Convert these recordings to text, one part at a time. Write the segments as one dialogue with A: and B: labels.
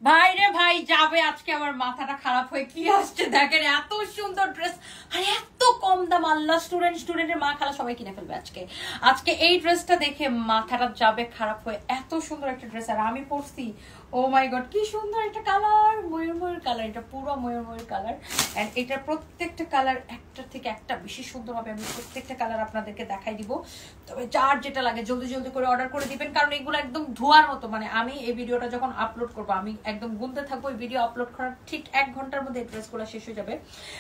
A: ভাই রে ভাই যাবে আজকে আমার মাথাটা খারাপ হয়ে কি আসছে দেখেন এত সুন্দর ড্রেস আর এত কম দাম আল্লাহ স্টুডেন্টের মা খালা সবাই কিনে ফেলবে আজকে এই ড্রেসটা দেখে মাথাটা যাবে খারাপ হয়ে এত সুন্দর একটা ড্রেস আর আমি পরছি ও মাই গড কি সুন্দর একটা কালার ময়ূর কালার এটা পুরো ময়ূর কালার এন্ড এটার প্রত্যেকটা কালার একটা থেকে একটা বেশি সুন্দর হবে আমি প্রত্যেকটা কালার আপনাদেরকে দেখাই দিব তবে যার যেটা লাগে জলদি করে অর্ডার করে দিবেন কারণ এগুলো একদম ধোয়ার মতো মানে আমি এই ভিডিওটা যখন আপলোড করবো আমি একদম গুনতে থাকবো এই ভিডিও আপলোড করার ঠিক 1 ঘন্টার মধ্যে এই ড্রেসগুলো শেষ হয়ে যাবে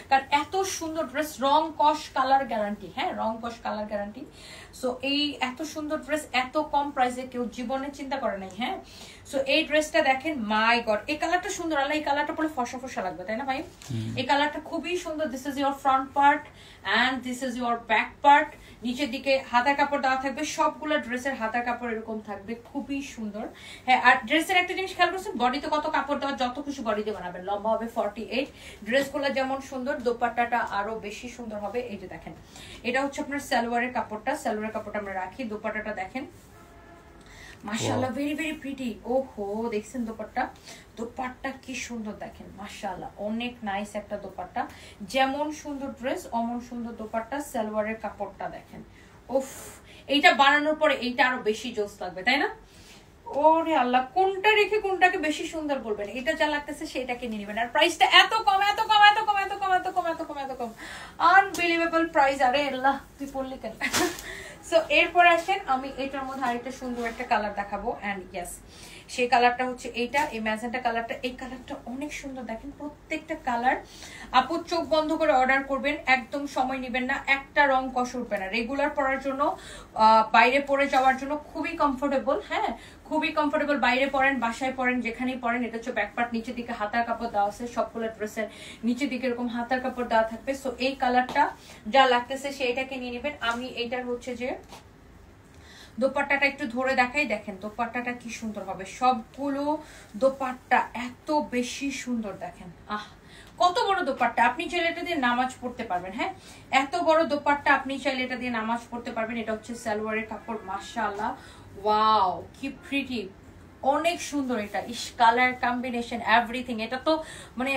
A: কারণ এত সুন্দর ড্রেস রং কস কালার গ্যারান্টি হ্যাঁ রং কস কালার গ্যারান্টি সো এই এত সুন্দর ড্রেস এত কম প্রাইসে কেউ জীবনে চিন্তা করে নাই হ্যাঁ সো এই ড্রেসটা দেখেন মাই গড এই কালারটা সুন্দর আল্লাহ এই কালারটা পরে ফসা লাগবে তাই না ভাই এই কালারটা খুবই সুন্দর this is your front part and this is your back part নিচের দিকে হাতার কাপড় দেওয়া থাকবে সবগুলো ড্রেসের হাতার কাপড় এরকম থাকবে খুবই সুন্দর হ্যাঁ আর ড্রেসের একটা জিনিস খেয়াল করছেন বডিতে কত কাপড় দেওয়া যত খুশি বডিতে বানাবেন লম্বা হবে 48 ড্রেসগুলো যেমন সুন্দর দোপাট্টাটা আরো বেশি সুন্দর হবে এই যে দেখেন এটা হচ্ছে আপনার সালোয়ারের কাপড়টা আমরা রাখি দোপাট্টাটা দেখেন মাশাআল্লাহ ভেরি ভেরি প্রিটি ওহো দেখছেন দোপাট্টা কি সুন্দর দেখেন মাশাআল্লাহ অনেক নাইস একটা দোপাট্টা যেমন সুন্দর ড্রেস অমন সুন্দর দোপাট্টা সালোয়ারের কাপড়টা দেখেন উফ এইটা বানানোর পরে এইটা আরো বেশি জোস লাগবে তাই না ওরে আল্লাহ কোনটা রেখে কোনটাকে বেশি সুন্দর বলবেন এটা যা লাগতেছে সেটাকে নিয়ে নেবেন আর প্রাইসটা এত কম আনবিলিভেবল প্রাইস আরে আল্লাহ তুই পড়লি কেন সো এরপর আসেন আমি এটার মধ্যে আরেকটা সুন্দর একটা কালার দেখাবো এন্ড ইয়েস সেই কালারটা হচ্ছে এইটা এই ম্যাজেন্টা কালারটা এই কালারটা অনেক সুন্দর দেখেন প্রত্যেকটা কালার আপু চোখ বন্ধ করে অর্ডার করবেন একদম সময় নেবেন না একটা রং কষ উঠবে না রেগুলার পরার জন্য বাইরে পরে যাওয়ার জন্য খুবই কমফোর্টেবল হ্যাঁ খুবই কমফোর্টেবল বাইরে পরেন বাসায় পরেন যেখানেই পরেন এটা হচ্ছে ব্যাক পার্ট নিচের দিকে হাতার কাপড় দেওয়া আছে সবগুলো ড্রেসের নিচের দিকে এরকম হাতার কাপড় দেওয়া থাকবে সো এই কালারটা যা লাগতেছে সেইটাকে নিয়ে নেবেন আমি এইটার হচ্ছে যে দোপাট্টাটা একটু ধরে দেখাই দেখেন দোপাট্টাটা কি সুন্দর হবে সবগুলো দোপাট্টা এত বেশি সুন্দর দেখেন কত বড় দোপাট্টা আপনি চাইলে এটা দিয়ে নামাজ পড়তে পারবেন হ্যাঁ এত বড় দোপাট্টা আপনি চাইলে এটা দিয়ে নামাজ পড়তে পারবেন এটা হচ্ছে সালোয়ারের কাপড় মাশাআল্লাহ ওয়াও কি প্রিটি অনেক সুন্দর এটা ইস কালার কম্বিনেশন এভরিথিং এটা তো মানে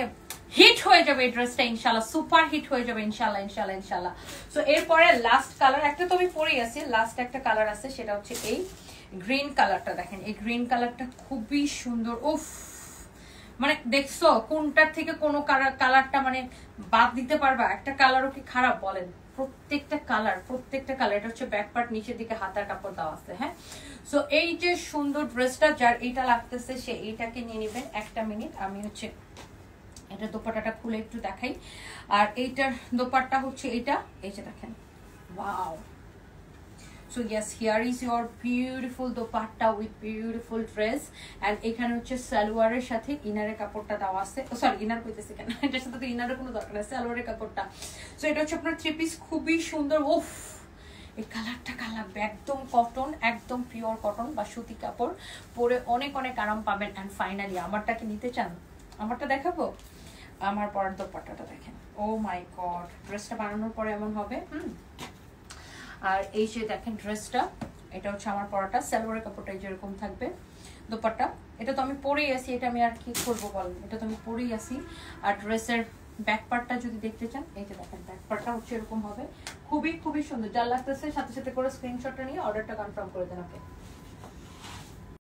A: হিট হয়ে যাবে এই ড্রেসটা ইনশাআল্লাহ সুপার হিট হয়ে যাবে ইনশাআল্লাহ সো এরপরে লাস্ট কালার একটা তো আমি পরেই আছি লাস্ট একটা কালার আছে সেটা হচ্ছে এই গ্রিন কালারটা দেখেন এই গ্রিন কালারটা খুবই সুন্দর উফ মানে দেখছো কোনটার থেকে কোন কালারটা মানে বাদ দিতে পারবা একটা কালারও কি খারাপ বলেন প্রত্যেকটা কালার এটা হচ্ছে ব্যাক পার্ট নিচের দিকে হাতার কাপড় দেওয়া আছে হ্যাঁ সো এই যে সুন্দর ড্রেসটা যার এইটা লাগতেছে সে এইটাকে নিয়ে নেবেন একটা মিনিট আমি হচ্ছে এটা দোপাট্টাটা খুলে একটু দেখাই আর এইটার দোপাট্টা হচ্ছে এটা এই যে দেখেন wow so yes here is your beautiful dupatta with beautiful dress and এখানে হচ্ছে সালোয়ারের সাথে ইনারের কাপড়টা দেওয়া আছে সরি ইনার কইতেছে কেন এটার সাথে তো ইনারের কোনো দরকার নেই সালোয়ারের কাপড়টা সো এটা হচ্ছে আপনার 3 পিস খুবই সুন্দর উফ এই কালারটা লাগবে একদম কটন একদম পিওর কটন বা সুতি কাপড় পরে অনেক আরাম পাবেন এন্ড ফাইনালি আমারটাকে নিতে চান আমারটা দেখাবো আমার পরার দোপাট্টাটা দেখেন ও মাই গড ড্রেসটা বানানোর পরে এমন হবে আর এই যে দেখেন ড্রেসটা এটা হচ্ছে আমার পরাটা সালোয়ারের কাপড়টা যেরকম থাকবে দোপাট্টা এটা তো আমি পরেই আছি এটা আমি আর কি করবো বলেন এটা তো আমি পরেই আছি আর ড্রেসের ব্যাক পার্টটা যদি দেখতে চান এই যে দেখেন ব্যাক পার্টটা হচ্ছে এরকম হবে খুবই সুন্দর যা লাগতেছে সাথে করে স্ক্রিনশটটা নিয়ে অর্ডারটা কনফার্ম করে দেন ওকে